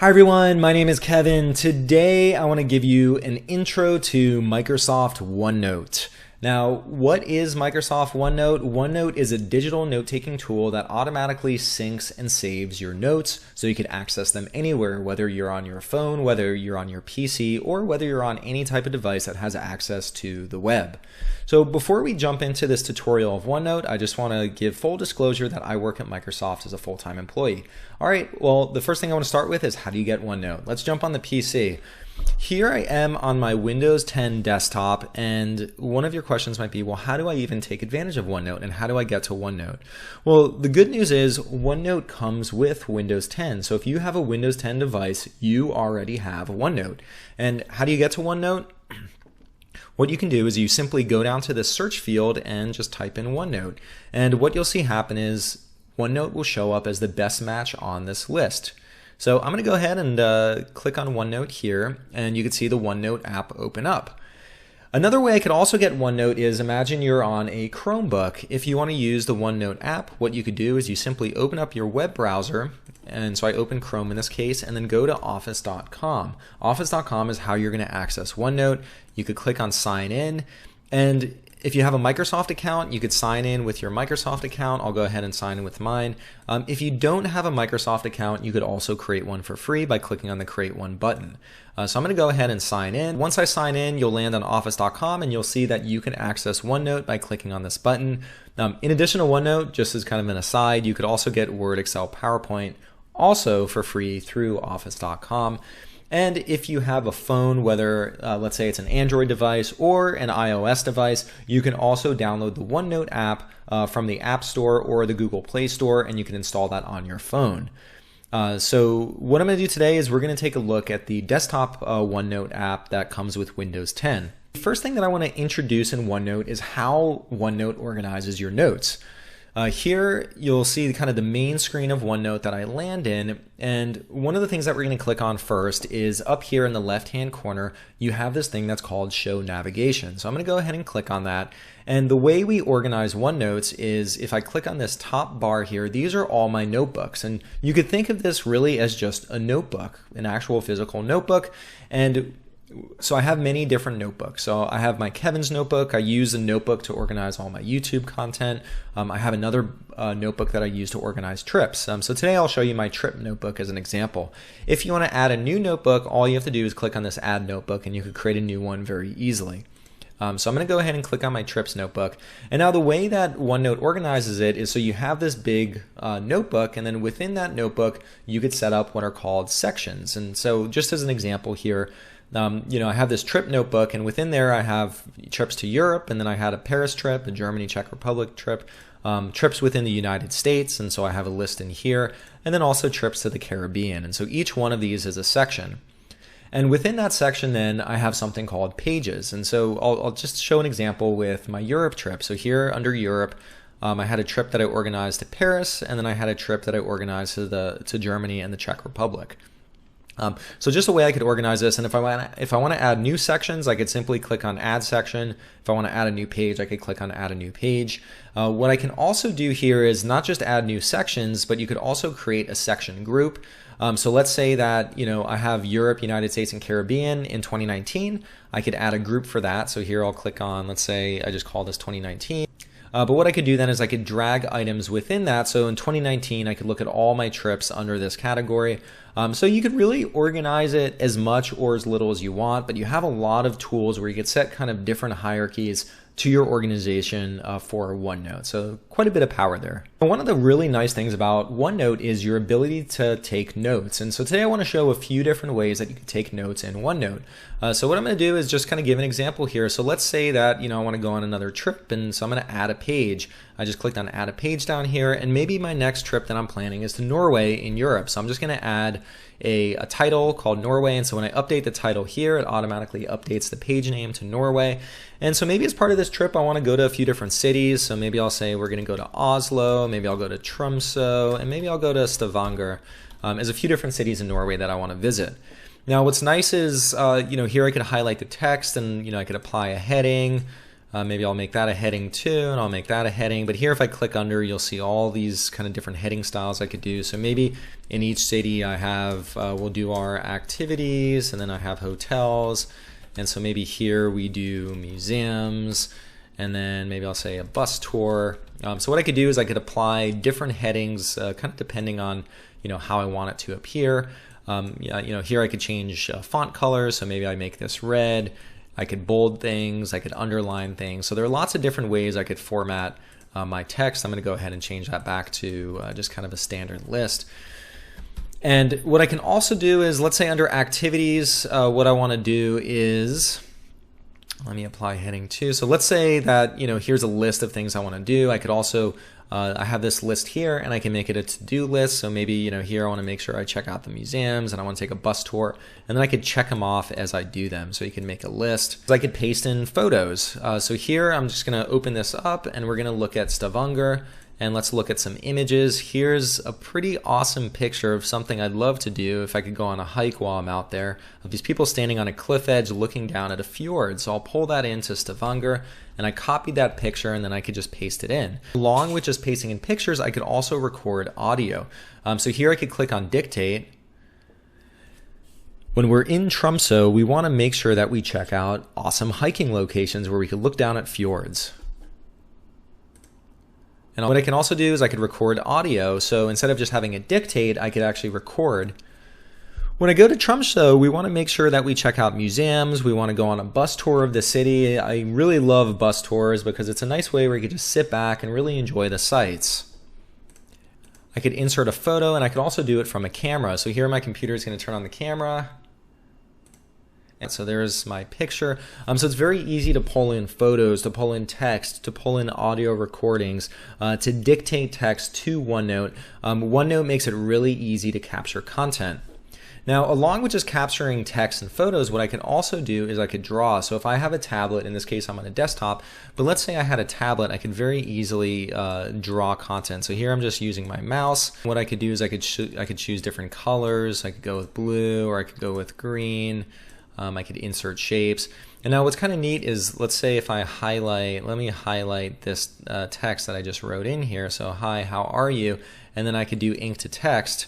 Hi everyone, my name is Kevin. Today I want to give you an intro to Microsoft OneNote. Now, what is Microsoft OneNote? OneNote is a digital note-taking tool that automatically syncs and saves your notes so you can access them anywhere, whether you're on your phone, whether you're on your PC, or whether you're on any type of device that has access to the web. So before we jump into this tutorial of OneNote, I just want to give full disclosure that I work at Microsoft as a full-time employee. All right, well, the first thing I want to start with is how do you get OneNote? Let's jump on the PC. Here I am on my Windows 10 desktop, and one of your questions might be, well, how do I even take advantage of OneNote, and how do I get to OneNote? Well, the good news is OneNote comes with Windows 10, so if you have a Windows 10 device, you already have OneNote. And how do you get to OneNote? What you can do is you simply go down to the search field and just type in OneNote, and what you'll see happen is OneNote will show up as the best match on this list. So I'm going to go ahead and click on OneNote here, and you can see the OneNote app open up. Another way I could also get OneNote is imagine you're on a Chromebook. If you want to use the OneNote app, what you could do is you simply open up your web browser, and so I open Chrome in this case, and then go to office.com. Office.com is how you're going to access OneNote. You could click on sign in, and if you have a Microsoft account, you could sign in with your Microsoft account. I'll go ahead and sign in with mine. If you don't have a Microsoft account, you could also create one for free by clicking on the Create One button. So I'm going to go ahead and sign in. Once I sign in, you'll land on office.com, and you'll see that you can access OneNote by clicking on this button. In addition to OneNote, just as kind of an aside, you could also get Word, Excel, PowerPoint also for free through office.com. And if you have a phone, whether let's say it's an Android device or an iOS device, you can also download the OneNote app from the App Store or the Google Play Store, and you can install that on your phone. So what I'm going to do today is we're going to take a look at the desktop OneNote app that comes with Windows 10. The first thing that I want to introduce in OneNote is how OneNote organizes your notes. Here you'll see kind of the main screen of OneNote that I land in, and one of the things that we're going to click on first is up here in the left hand corner you have this thing that's called Show Navigation. So I'm going to go ahead and click on that, and the way we organize OneNotes is if I click on this top bar here, these are all my notebooks, and you could think of this really as just a notebook, an actual physical notebook. And so I have many different notebooks. So I have my Kevin's notebook. I use a notebook to organize all my YouTube content. I have another notebook that I use to organize trips. So today I'll show you my trip notebook as an example. If you want to add a new notebook, all you have to do is click on this Add Notebook, and you could create a new one very easily. So I'm going to go ahead and click on my trips notebook. And now the way that OneNote organizes it is so you have this big notebook, and then within that notebook you could set up what are called sections. And so just as an example here, I have this trip notebook, and within there I have trips to Europe, and then I had a Paris trip, a Germany, Czech Republic trip, trips within the United States, and so I have a list in here, and then also trips to the Caribbean. And so each one of these is a section. And within that section then I have something called pages. And so I'll just show an example with my Europe trip. So here under Europe, I had a trip that I organized to Paris, and then I had a trip that I organized to Germany and the Czech Republic. So just a way I could organize this, and if I want to add new sections, I could simply click on Add Section. If I want to add a new page, I could click on Add a New Page. What I can also do here is not just add new sections, but you could also create a section group. So let's say that I have Europe, United States, and Caribbean in 2019. I could add a group for that. So here I'll click on, let's say I just call this 2019. But what I could do then is I could drag items within that. So in 2019, I could look at all my trips under this category. So you could really organize it as much or as little as you want, but you have a lot of tools where you could set kind of different hierarchies to your organization for OneNote. So quite a bit of power there. One of the really nice things about OneNote is your ability to take notes. And so today I want to show a few different ways that you can take notes in OneNote. So what I'm going to do is just kind of give an example here. So let's say that I want to go on another trip, and so I'm going to add a page. I just clicked on Add a Page down here, and maybe my next trip that I'm planning is to Norway in Europe. So I'm just going to add a title called Norway, and so when I update the title here, it automatically updates the page name to Norway. And so maybe as part of this trip I want to go to a few different cities. So maybe I'll say we're going to go to Oslo, maybe I'll go to Tromsø, and maybe I'll go to Stavanger. There's a few different cities in Norway that I want to visit. Now what's nice is here I could highlight the text, and I could apply a heading. Maybe I'll make that a heading too, and I'll make that a heading. But here if I click under, you'll see all these kind of different heading styles I could do. So maybe in each city I have, we'll do our activities, and then I have hotels. And so maybe here we do museums, and then maybe I'll say a bus tour. So what I could do is I could apply different headings kind of depending on how I want it to appear. Here I could change font colors, so maybe I make this red. I could bold things, I could underline things. So there are lots of different ways I could format my text. I'm going to go ahead and change that back to just kind of a standard list. And what I can also do is, let's say under activities, what I want to do is, let me apply heading 2. So let's say that, here's a list of things I want to do. I could also, I have this list here, and I can make it a to-do list. So maybe, here I want to make sure I check out the museums, and I want to take a bus tour, and then I could check them off as I do them. So you can make a list. So I could paste in photos. So here I'm just going to open this up, and we're going to look at Stavanger. And let's look at some images. Here's a pretty awesome picture of something I'd love to do if I could go on a hike while I'm out there, of these people standing on a cliff edge looking down at a fjord. So I'll pull that into Stavanger, and I copied that picture, and then I could just paste it in. Along with just pasting in pictures, I could also record audio. So here I could click on dictate. When we're in Tromsø, we want to make sure that we check out awesome hiking locations where we could look down at fjords. And what I can also do is I could record audio. So instead of just having it dictate, I could actually record. When I go to Tromsø, we want to make sure that we check out museums. We want to go on a bus tour of the city. I really love bus tours because it's a nice way where you can just sit back and really enjoy the sights. I could insert a photo, and I could also do it from a camera. So here my computer is going to turn on the camera. And so there's my picture. So it's very easy to pull in photos, to pull in text, to pull in audio recordings, to dictate text to OneNote. OneNote makes it really easy to capture content. Now, along with just capturing text and photos, what I can also do is I could draw. So if I have a tablet, in this case I'm on a desktop, but let's say I had a tablet, I could very easily draw content. So here I'm just using my mouse. What I could do is I could choose different colors. I could go with blue, or I could go with green. I could insert shapes. And now what's kind of neat is, let's say if I highlight, let me highlight this text that I just wrote in here. So, hi, how are you? And then I could do ink to text.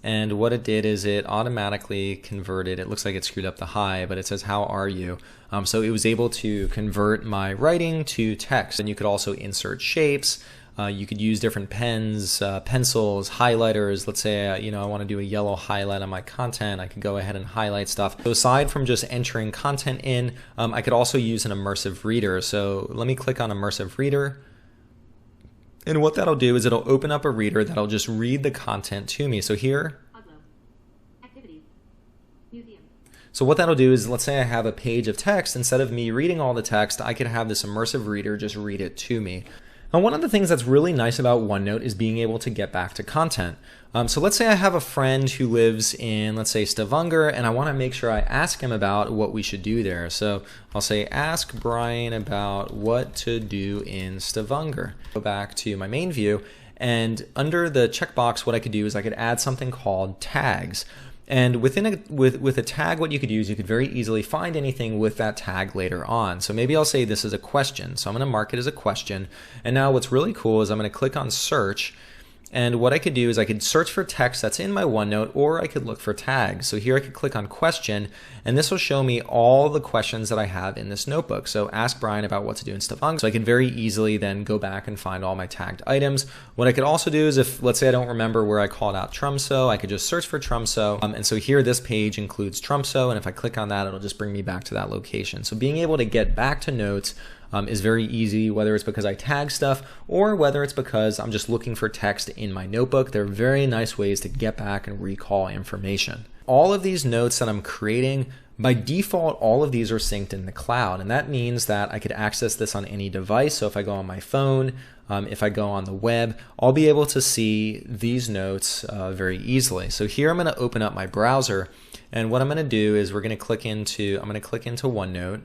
And what it did is it automatically converted, it looks like it screwed up the hi, but it says, how are you? So it was able to convert my writing to text. And you could also insert shapes. You could use different pens, pencils, highlighters. Let's say, I want to do a yellow highlight on my content. I could go ahead and highlight stuff. So aside from just entering content in, I could also use an immersive reader. So let me click on immersive reader. And what that'll do is it'll open up a reader that'll just read the content to me. So here, activities, museum. So what that'll do is, let's say I have a page of text. Instead of me reading all the text, I could have this immersive reader just read it to me. Now, one of the things that's really nice about OneNote is being able to get back to content. So let's say I have a friend who lives in, let's say, Stavanger, and I want to make sure I ask him about what we should do there. So I'll say, ask Brian about what to do in Stavanger. Go back to my main view, and under the checkbox, what I could do is I could add something called tags. And within with a tag, what you could do is you could very easily find anything with that tag later on. So maybe I'll say this is a question. So I'm going to mark it as a question. And now what's really cool is I'm going to click on search. And what I could do is I could search for text that's in my OneNote, or I could look for tags. So here I could click on question, and this will show me all the questions that I have in this notebook. So ask Brian about what to do in Stavanger. So I can very easily then go back and find all my tagged items. What I could also do is, if let's say I don't remember where I called out Tromsø, I could just search for Tromsø. And so here this page includes Tromsø, and if I click on that, it'll just bring me back to that location. So being able to get back to notes is very easy, whether it's because I tag stuff or whether it's because I'm just looking for text in my notebook. They're very nice ways to get back and recall information. All of these notes that I'm creating, by default, all of these are synced in the cloud, and that means that I could access this on any device. So if I go on my phone, if I go on the web, I'll be able to see these notes very easily. So here I'm going to open up my browser, and what I'm going to do is I'm going to click into OneNote.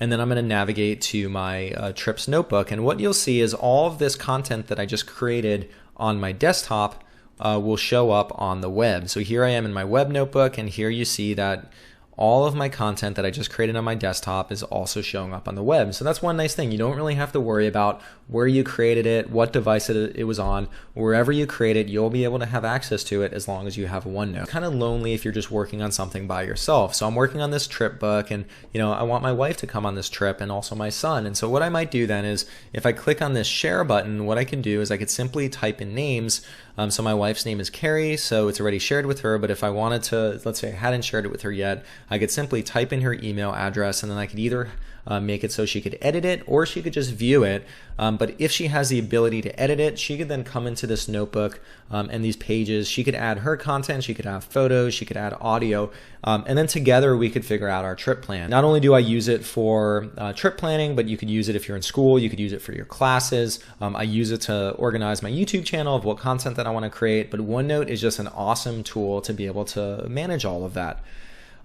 And then I'm going to navigate to my Trips notebook. And what you'll see is all of this content that I just created on my desktop will show up on the web. So here I am in my web notebook, and here you see that all of my content that I just created on my desktop is also showing up on the web. So that's one nice thing. You don't really have to worry about where you created it, what device it was on. Wherever you create it, you'll be able to have access to it as long as you have OneNote. It's kind of lonely if you're just working on something by yourself. So I'm working on this trip book, and I want my wife to come on this trip and also my son. And so what I might do then is if I click on this share button, what I can do is I could simply type in names. So my wife's name is Carrie, so it's already shared with her, but if I wanted to, let's say I hadn't shared it with her yet, I could simply type in her email address, and then I could either make it so she could edit it or she could just view it. But if she has the ability to edit it, she could then come into this notebook and these pages. She could add her content, she could have photos, she could add audio, and then together we could figure out our trip plan. Not only do I use it for trip planning, but you could use it if you're in school, you could use it for your classes. I use it to organize my YouTube channel of what content that I want to create, but OneNote is just an awesome tool to be able to manage all of that.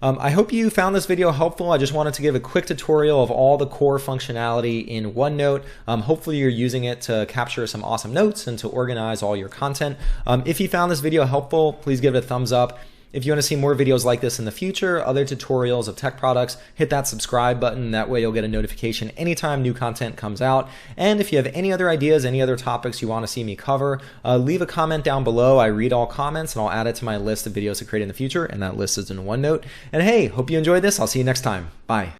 I hope you found this video helpful. I just wanted to give a quick tutorial of all the core functionality in OneNote. Hopefully you're using it to capture some awesome notes and to organize all your content. If you found this video helpful, please give it a thumbs up. If you want to see more videos like this in the future, other tutorials of tech products, hit that subscribe button. That way you'll get a notification anytime new content comes out. And if you have any other ideas, any other topics you want to see me cover, leave a comment down below. I read all comments and I'll add it to my list of videos to create in the future, and that list is in OneNote. And hey, hope you enjoyed this. I'll see you next time. Bye.